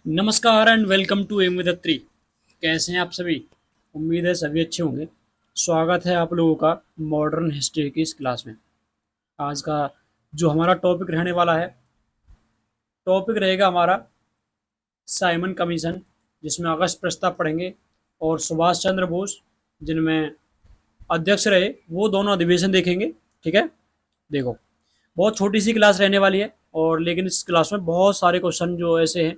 नमस्कार and welcome to M with 3। कैसे हैं आप सभी? उम्मीद है सभी अच्छे होंगे। स्वागत है आप लोगों का मॉडर्न हिस्ट्री की इस क्लास में। आज का जो हमारा टॉपिक रहने वाला है, टॉपिक रहेगा हमारा साइमन कमीशन, जिसमें अगस्त प्रस्ताव पढ़ेंगे और सुभाष चंद्र बोस जिनमें अध्यक्ष रहे वो दोनों अधिवेशन देखेंगे। ठीक है, देखो बहुत छोटी सी क्लास रहने वाली है और लेकिन इस क्लास में बहुत सारे क्वेश्चन जो ऐसे हैं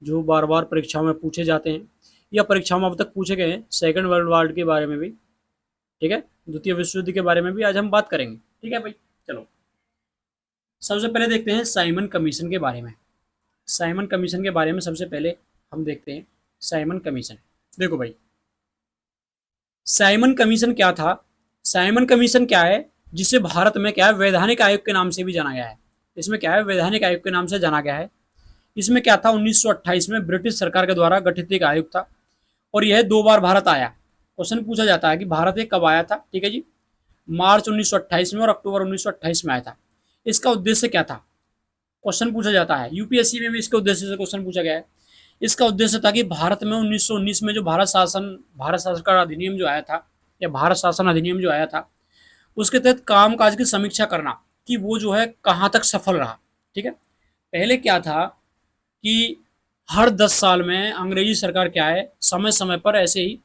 जो बार बार परीक्षाओं में पूछे जाते हैं या परीक्षाओं में अब तक पूछे गए हैं। सेकेंड वर्ल्ड वार के बारे में भी, ठीक है, द्वितीय विश्व युद्ध के बारे में भी आज हम बात करेंगे। ठीक है भाई, चलो सबसे पहले देखते हैं साइमन कमीशन के बारे में। साइमन कमीशन के बारे में सबसे पहले हम देखते हैं साइमन कमीशन। देखो भाई, साइमन कमीशन क्या था? साइमन कमीशन क्या है जिसे भारत में क्या है वैधानिक आयोग के नाम से भी जाना गया है। इसमें क्या है वैधानिक आयोग के नाम से जाना गया है। इसमें क्या था, 1928 में ब्रिटिश सरकार के द्वारा गठित एक आयोग था और यह 2 बार भारत आया। क्वेश्चन पूछा जाता है कि भारत ये कब आया था। ठीक है जी, मार्च 1928 में और अक्टूबर 1928 में आया था। इसका उद्देश्य क्या था, क्वेश्चन पूछा जाता है। यूपीएससी में भी इसके उद्देश्य से क्वेश्चन पूछा गया है। इसका उद्देश्य था कि भारत में 1919 में जो भारत शासन अधिनियम जो आया था या भारत शासन अधिनियम जो आया था उसके तहत कामकाज की समीक्षा करना कि वो जो है कहाँ तक सफल रहा। ठीक है, पहले क्या था कि हर 10 साल में अंग्रेजी सरकार क्या है समय समय पर ऐसे ही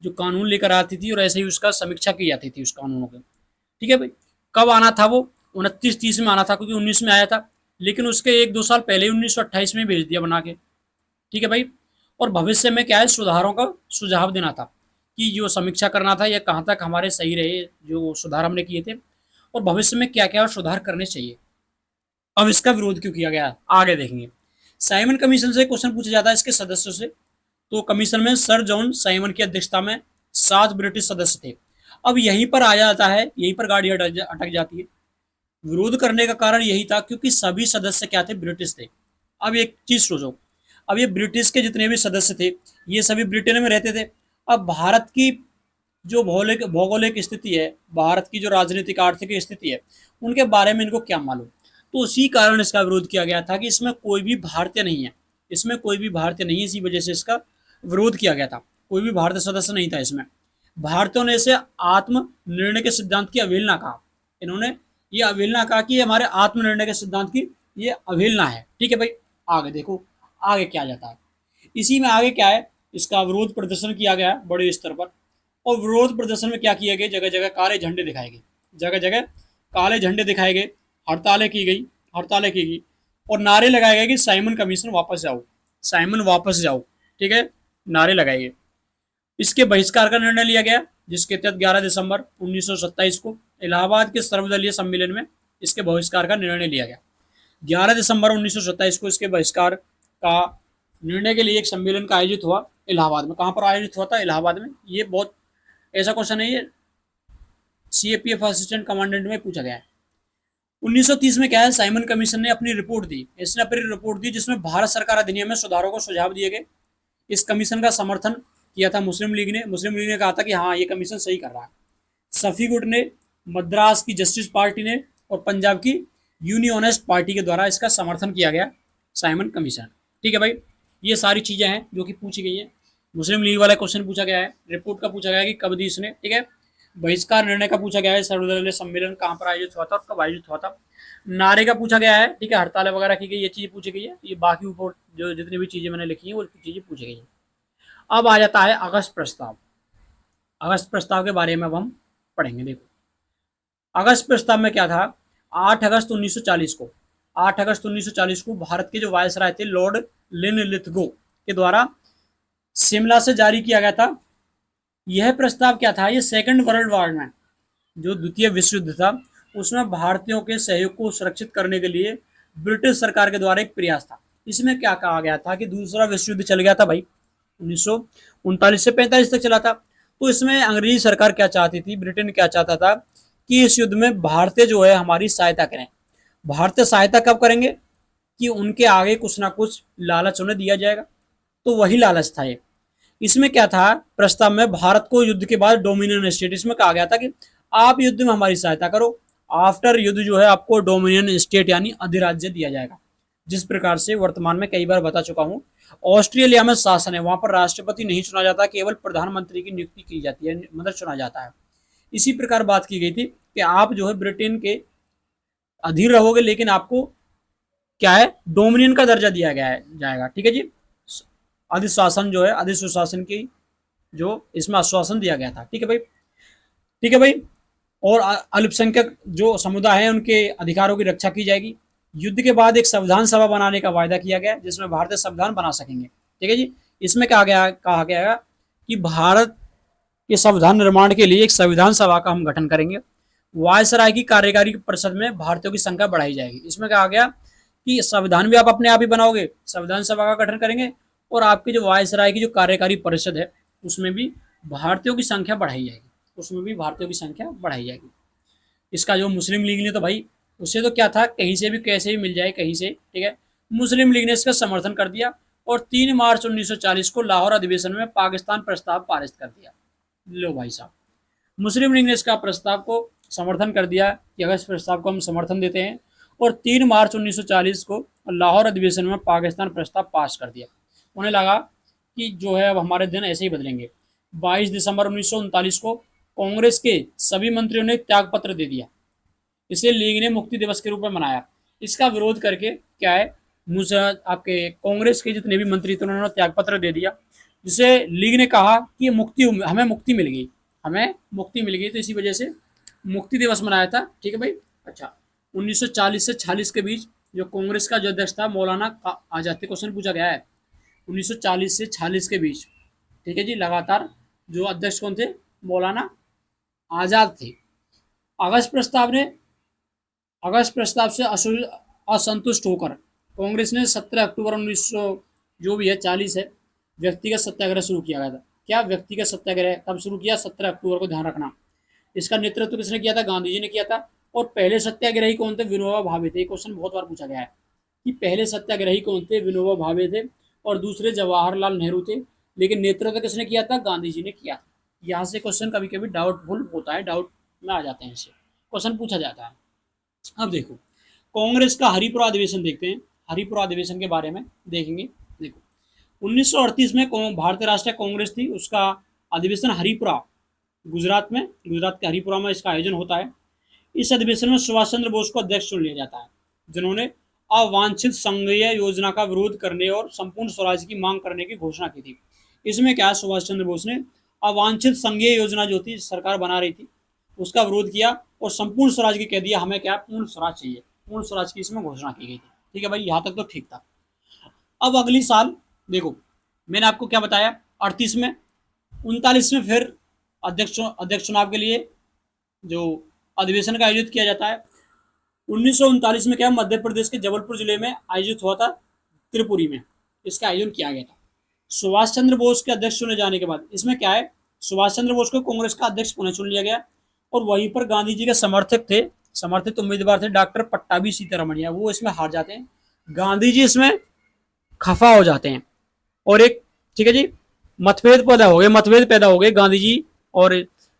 जो कानून लेकर आती थी और ऐसे ही उसका समीक्षा की जाती थी उस कानूनों की। ठीक है भाई, कब आना था वो 29-30 में आना था क्योंकि 19 में आया था, लेकिन उसके 1-2 साल पहले ही 1928 में भेज दिया बना के। ठीक है भाई, और भविष्य में क्या है सुधारों का सुझाव देना था कि जो समीक्षा करना था यह कहाँ तक हमारे सही रहे जो सुधार हमने किए थे और भविष्य में क्या क्या सुधार करने चाहिए। अब इसका विरोध क्यों किया गया आगे देखेंगे। साइमन कमीशन से क्वेश्चन पूछा जाता है इसके सदस्यों से। तो कमीशन में सर जॉन साइमन की अध्यक्षता में 7 ब्रिटिश सदस्य थे। अब यहीं पर आ जाता है, यहीं पर गाड़ी अटक जाती है। विरोध करने का कारण यही था क्योंकि सभी सदस्य क्या थे, ब्रिटिश थे। अब एक चीज सोचो, अब ये ब्रिटिश के जितने भी सदस्य थे ये सभी ब्रिटेन में रहते थे। अब भारत की जो भौगोलिक भौगोलिक स्थिति है, भारत की जो राजनीतिक आर्थिक स्थिति है, उनके बारे में इनको क्या मालूम। तो उसी कारण इसका विरोध किया गया था कि इसमें कोई भी भारतीय नहीं है, इसमें कोई भी भारतीय नहीं है, इसी वजह से इसका विरोध किया गया था। कोई भी भारतीय सदस्य नहीं था इसमें। भारतीयों ने इसे आत्म निर्णय के सिद्धांत की अवहेलना कहा। इन्होंने ये अवहेलना कहा कि हमारे आत्मनिर्णय के सिद्धांत की ये अवहेलना है। ठीक है भाई, आगे देखो आगे क्या जाता है। इसी में आगे क्या है, इसका विरोध प्रदर्शन किया गया बड़े स्तर पर। और विरोध प्रदर्शन में क्या किया गया, जगह जगह काले झंडे दिखाए गए, जगह जगह काले झंडे दिखाए गए, हड़तालें की गई और नारे लगाए गए कि साइमन कमीशन वापस जाओ, साइमन वापस जाओ। ठीक है, नारे लगाए गए। इसके बहिष्कार का निर्णय लिया गया जिसके तहत 11 दिसंबर 1927 को इलाहाबाद के सर्वदलीय सम्मेलन में इसके बहिष्कार का निर्णय लिया गया। 11 दिसंबर 1927 को इसके बहिष्कार का निर्णय के लिए एक सम्मेलन का आयोजित हुआ इलाहाबाद में। कहाँ पर आयोजित हुआ था? इलाहाबाद में। ये बहुत ऐसा क्वेश्चन है, ये सीएपीएफ असिस्टेंट कमांडेंट में पूछा गया है। 1930 में क्या है, साइमन कमीशन ने अपनी रिपोर्ट दी। इसने अपनी रिपोर्ट दी जिसमें भारत सरकार अधिनियम में सुधारों को सुझाव दिए गए। इस कमीशन का समर्थन किया था मुस्लिम लीग ने। मुस्लिम लीग ने कहा था कि हाँ ये कमीशन सही कर रहा है। सफी गुट ने, मद्रास की जस्टिस पार्टी ने और पंजाब की यूनियनिस्ट पार्टी के द्वारा इसका समर्थन किया गया साइमन कमीशन। ठीक है भाई, ये सारी चीजें हैं जो कि पूछी गई है। मुस्लिम लीग वाला क्वेश्चन पूछा गया है, रिपोर्ट का पूछा गया है कि कब दी इसने। ठीक है, बहिष्कार निर्णय का पूछा गया है, सर्वदलीय सम्मेलन कहाँ पर आयोजित हुआ था और कब आयोजित हुआ था। नारे का पूछा गया है। ठीक है, हड़तालें वगैरह की गई, ये चीज पूछी गई है। ये बाकी ऊपर जो जितनी भी चीजें मैंने लिखी है वो चीजें पूछी गई है। अब आ जाता है अगस्त प्रस्ताव। अगस्त प्रस्ताव के बारे में अब हम पढ़ेंगे। देखो अगस्त प्रस्ताव में क्या था, 8 अगस्त 1940 को 8 अगस्त 1940 को भारत के जो वायसराय थे लॉर्ड लिनलिथगो के द्वारा शिमला से जारी किया गया था। यह प्रस्ताव क्या था, ये सेकंड वर्ल्ड वॉर में जो द्वितीय विश्व युद्ध था उसमें भारतीयों के सहयोग को सुरक्षित करने के लिए ब्रिटिश सरकार के द्वारा एक प्रयास था। इसमें क्या कहा गया था कि दूसरा विश्व युद्ध चल गया था भाई, 1939 से 45 तक चला था। तो इसमें अंग्रेजी सरकार क्या चाहती थी, ब्रिटेन क्या चाहता था कि इस युद्ध में भारतीय जो है हमारी सहायता करें। भारतीय सहायता कब करेंगे कि उनके आगे कुछ ना कुछ लालच उन्हें दिया जाएगा। तो वही लालच था ये। इसमें क्या था, प्रस्ताव में भारत को युद्ध के बाद डोमिनियन स्टेट, इसमें कहा गया था कि आप युद्ध में हमारी सहायता करो, आफ्टर युद्ध जो है आपको डोमिनियन स्टेट यानी अधिराज्य दिया जाएगा। जिस प्रकार से वर्तमान में कई बार बता चुका हूं, ऑस्ट्रेलिया में शासन है, वहां पर राष्ट्रपति नहीं चुना जाता, केवल प्रधानमंत्री की नियुक्ति की जाती है, मतलब चुना जाता है। इसी प्रकार बात की गई थी कि आप जो है ब्रिटेन के अधीन रहोगे, लेकिन आपको क्या है, डोमिनियन का दर्जा दिया गया है जाएगा, ठीक है जी। अधिशासन जो है, अधिशासन की जो इसमें आश्वासन दिया गया था, ठीक है भाई, ठीक है भाई। और अल्पसंख्यक जो समुदाय है उनके अधिकारों की रक्षा की जाएगी। युद्ध के बाद एक संविधान सभा बनाने का वायदा किया गया, जिसमें भारतीय संविधान बना सकेंगे, ठीक है जी। इसमें कहा गया कि भारत के संविधान निर्माण के लिए एक संविधान सभा का हम गठन करेंगे। वायसराय की कार्यकारी परिषद में भारतीयों की संख्या बढ़ाई जाएगी। इसमें कहा गया कि संविधान भी आप अपने आप ही बनाओगे, संविधान सभा का गठन करेंगे, और आपकी जो वायसराय की जो कार्यकारी परिषद है उसमें भी भारतीयों की संख्या बढ़ाई जाएगी, उसमें भी भारतीयों की संख्या बढ़ाई जाएगी। इसका जो मुस्लिम लीग ने, तो भाई उससे तो क्या था, कहीं से भी कैसे भी मिल जाए कहीं से, ठीक है। मुस्लिम लीग ने इसका समर्थन कर दिया और 3 मार्च 1940 को लाहौर अधिवेशन में पाकिस्तान प्रस्ताव पारित कर दिया। लो भाई साहब, मुस्लिम लीग ने इसका प्रस्ताव को समर्थन कर दिया कि अगर इस प्रस्ताव को हम समर्थन देते हैं, और 3 मार्च 1940 को लाहौर अधिवेशन में पाकिस्तान प्रस्ताव पास कर दिया। उन्हें लगा कि जो है अब हमारे दिन ऐसे ही बदलेंगे। 22 दिसंबर 1939 को कांग्रेस के सभी मंत्रियों ने त्याग पत्र दे दिया। इसे लीग ने मुक्ति दिवस के रूप में मनाया। इसका विरोध करके क्या है, मुझे आपके कांग्रेस के जितने भी मंत्री थे उन्होंने त्याग पत्र दे दिया, जिसे लीग ने कहा कि हमें मुक्ति मिल गई, हमें मुक्ति मिल गई, तो इसी वजह से मुक्ति दिवस मनाया था, ठीक है भाई। अच्छा, 1940 से 46 के बीच जो कांग्रेस का जो अध्यक्ष था मौलाना आजाद, क्वेश्चन पूछा गया है 1940 से 46 के बीच, ठीक है जी, लगातार जो अध्यक्ष कौन थे, मौलाना आजाद थे। अगस्त प्रस्ताव से असंतुष्ट होकर कांग्रेस ने 17 अक्टूबर 1900 जो भी है 40 है व्यक्तिगत सत्याग्रह शुरू किया गया था। क्या व्यक्तिगत सत्याग्रह कब शुरू किया, 17 अक्टूबर को, ध्यान रखना। इसका नेतृत्व किसने किया था, गांधी जी ने किया था। और पहले सत्याग्रही कौन थे, विनोबा भावे थे। क्वेश्चन बहुत बार पूछा गया है कि पहले सत्याग्रही कौन थे, विनोबा भावे थे, और दूसरे जवाहरलाल नेहरू थे, लेकिन नेतृत्व किसने किया था, गांधी जी ने किया था। यहाँ से क्वेश्चन कभी कभी डाउटफुल होता है, डाउट में आ जाते हैं, इससे क्वेश्चन पूछा जाता है। अब देखो कांग्रेस का हरिपुरा अधिवेशन देखते हैं, हरिपुरा अधिवेशन के बारे में देखेंगे। देखो 1938 में भारतीय राष्ट्रीय कांग्रेस थी, उसका अधिवेशन हरिपुरा, गुजरात में, गुजरात के हरिपुरा में इसका आयोजन होता है। इस अधिवेशन में सुभाष चंद्र बोस को अध्यक्ष चुन लिया जाता है, जिन्होंने अवांछित संघीय योजना का विरोध करने और संपूर्ण स्वराज की मांग करने की घोषणा की थी। इसमें क्या, सुभाष चंद्र बोस ने अवांछित संघीय योजना जो थी सरकार बना रही थी उसका विरोध किया, और संपूर्ण स्वराज की कह दिया हमें क्या, पूर्ण स्वराज चाहिए, पूर्ण स्वराज की इसमें घोषणा की गई थी, ठीक है भाई, यहाँ तक तो ठीक था। अब अगली साल देखो, मैंने आपको क्या बताया, 38 में, 39 में फिर अध्यक्ष चुनाव के लिए जो अधिवेशन का आयोजित किया जाता है। 1939 में क्या, मध्य प्रदेश के जबलपुर जिले में आयोजित हुआ था, त्रिपुरी में इसका आयोजन किया गया था। सुभाष चंद्र बोस के अध्यक्ष चुने जाने के बाद इसमें क्या है, सुभाष चंद्र बोस को कांग्रेस का अध्यक्ष पुनः चुन लिया गया, और वहीं पर गांधी जी के समर्थित उम्मीदवार थे डॉक्टर पट्टाभी सीतारमणिया, वो इसमें हार जाते हैं। गांधी जी इसमें खफा हो जाते हैं, और एक, ठीक है जी, मतभेद पैदा हो गए गांधी जी और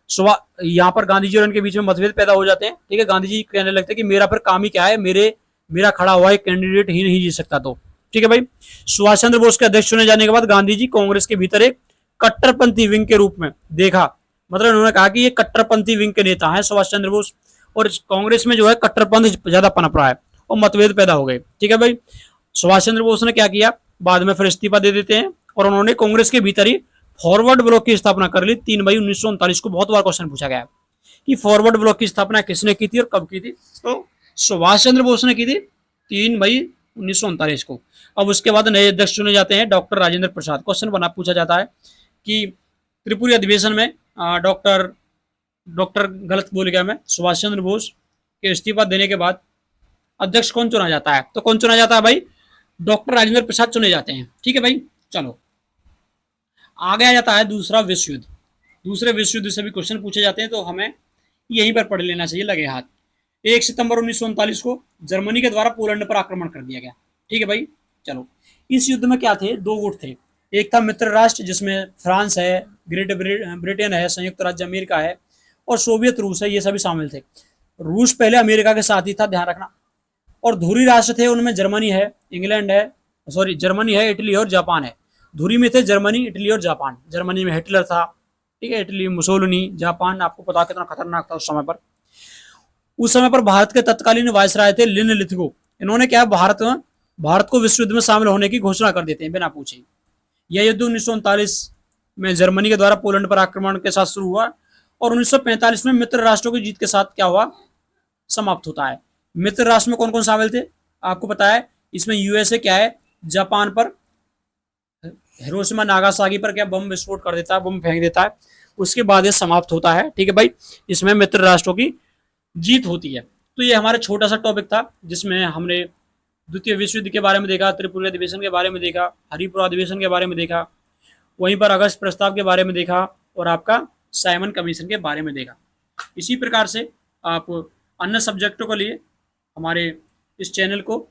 यहाँ पर गांधी जी और उनके बीच में मतभेद पैदा हो जाते हैं, ठीक है। गांधी जी कहने लगते हैं कि मेरा फिर काम ही क्या है, मेरा खड़ा हुआ एक कैंडिडेट ही नहीं जीत सकता, तो ठीक है भाई। सुभाष चंद्र बोस के अध्यक्ष चुने जाने के बाद गांधी जी कांग्रेस के भीतर एक कट्टरपंथी विंग के रूप में देखा, मतलब उन्होंने कहा कि ये कट्टरपंथी विंग के नेता हैं सुभाष चंद्र बोस, और कांग्रेस में जो है कट्टरपंथ ज्यादा पनप रहा है, और मतभेद पैदा हो गए, ठीक है भाई। सुभाष चंद्र बोस ने क्या किया, बाद में फिर इस्तीफा दे देते हैं, और उन्होंने कांग्रेस के भीतर ही फॉरवर्ड ब्लॉक की स्थापना कर ली 3 मई 1939 को। बहुत बार क्वेश्चन पूछा गया कि फॉरवर्ड ब्लॉक की स्थापना किसने की थी और कब की थी, तो सुभाष चंद्र बोस ने की थी 3 मई 1939 को। अब उसके बाद नए अध्यक्ष चुने जाते हैं डॉक्टर राजेंद्र प्रसाद। क्वेश्चन बना पूछा जाता है कि त्रिपुरी अधिवेशन में डॉक्टर गलत बोल गया मैं, सुभाष चंद्र बोस के इस्तीफा देने के बाद अध्यक्ष कौन चुना जाता है, तो कौन चुना जाता है भाई, डॉक्टर राजेंद्र प्रसाद चुने जाते हैं, ठीक है भाई। चलो आगे आ जाता है दूसरा विश्व युद्ध। दूसरे विश्व युद्ध से भी क्वेश्चन पूछे जाते हैं, तो हमें यहीं पर पढ़ लेना चाहिए लगे हाथ। 1 सितंबर 1939 को जर्मनी के द्वारा पोलैंड पर आक्रमण कर दिया गया, ठीक है भाई। चलो इस युद्ध में क्या थे, 2 गुट थे, एक था मित्र राष्ट्र जिसमें फ्रांस है, ग्रेट ब्रिटेन है, संयुक्त राज्य अमेरिका है, और सोवियत रूस है, ये सभी शामिल थे। रूस पहले अमेरिका के साथ ही था, ध्यान रखना। और धुरी राष्ट्र थे उनमें जर्मनी है, इंग्लैंड है, सॉरी जर्मनी है, इटली और जापान है। धुरी में थे जर्मनी, इटली और जापान। जर्मनी में हिटलर था, ठीक है, इटली मुसोलिनी, जापान आपको पता कितना खतरनाक था उस समय पर। उस समय पर भारत के तत्कालीन वायसराय थे लिन लिथगो। इन्होंने क्या भारत को विश्व युद्ध में शामिल होने की घोषणा कर देते हैं बिना पूछे। यह युद्ध 1939 में जर्मनी के द्वारा पोलैंड पर आक्रमण के साथ शुरू हुआ और 1945 में मित्र राष्ट्रों की जीत के साथ क्या हुआ, समाप्त होता है। मित्र राष्ट्र में कौन कौन शामिल थे आपको पता है, इसमें यूएसए क्या है, जापान पर हिरोशिमा नागासाकी पर क्या बम विस्फोट कर देता है, बम फेंक देता है, उसके बाद ये समाप्त होता है। ठीक है भाई, इसमें मित्र राष्ट्रों की जीत होती है। तो ये हमारा छोटा सा टॉपिक था जिसमें हमने द्वितीय विश्व युद्ध के बारे में देखा, त्रिपुरी अधिवेशन के बारे में देखा, हरिपुरा अधिवेशन के बारे में देखा, वहीं पर अगस्त प्रस्ताव के बारे में देखा और आपका साइमन कमीशन के बारे में देखा। इसी प्रकार से आप अन्य सब्जेक्टों के लिए हमारे इस चैनल को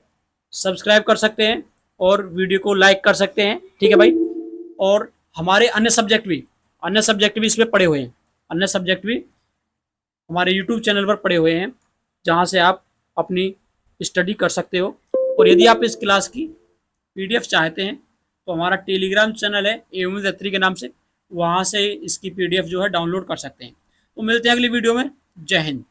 सब्सक्राइब कर सकते हैं और वीडियो को लाइक कर सकते हैं। ठीक है भाई, और हमारे अन्य सब्जेक्ट भी इसमें पड़े हुए हैं, अन्य सब्जेक्ट भी हमारे यूट्यूब चैनल पर पड़े हुए हैं जहाँ से आप अपनी स्टडी कर सकते हो। और यदि आप इस क्लास की पीडीएफ चाहते हैं तो हमारा टेलीग्राम चैनल है एवं जत्री के नाम से, वहाँ से इसकी पीडीएफ जो है डाउनलोड कर सकते हैं। तो मिलते हैं अगली वीडियो में। जय हिंद।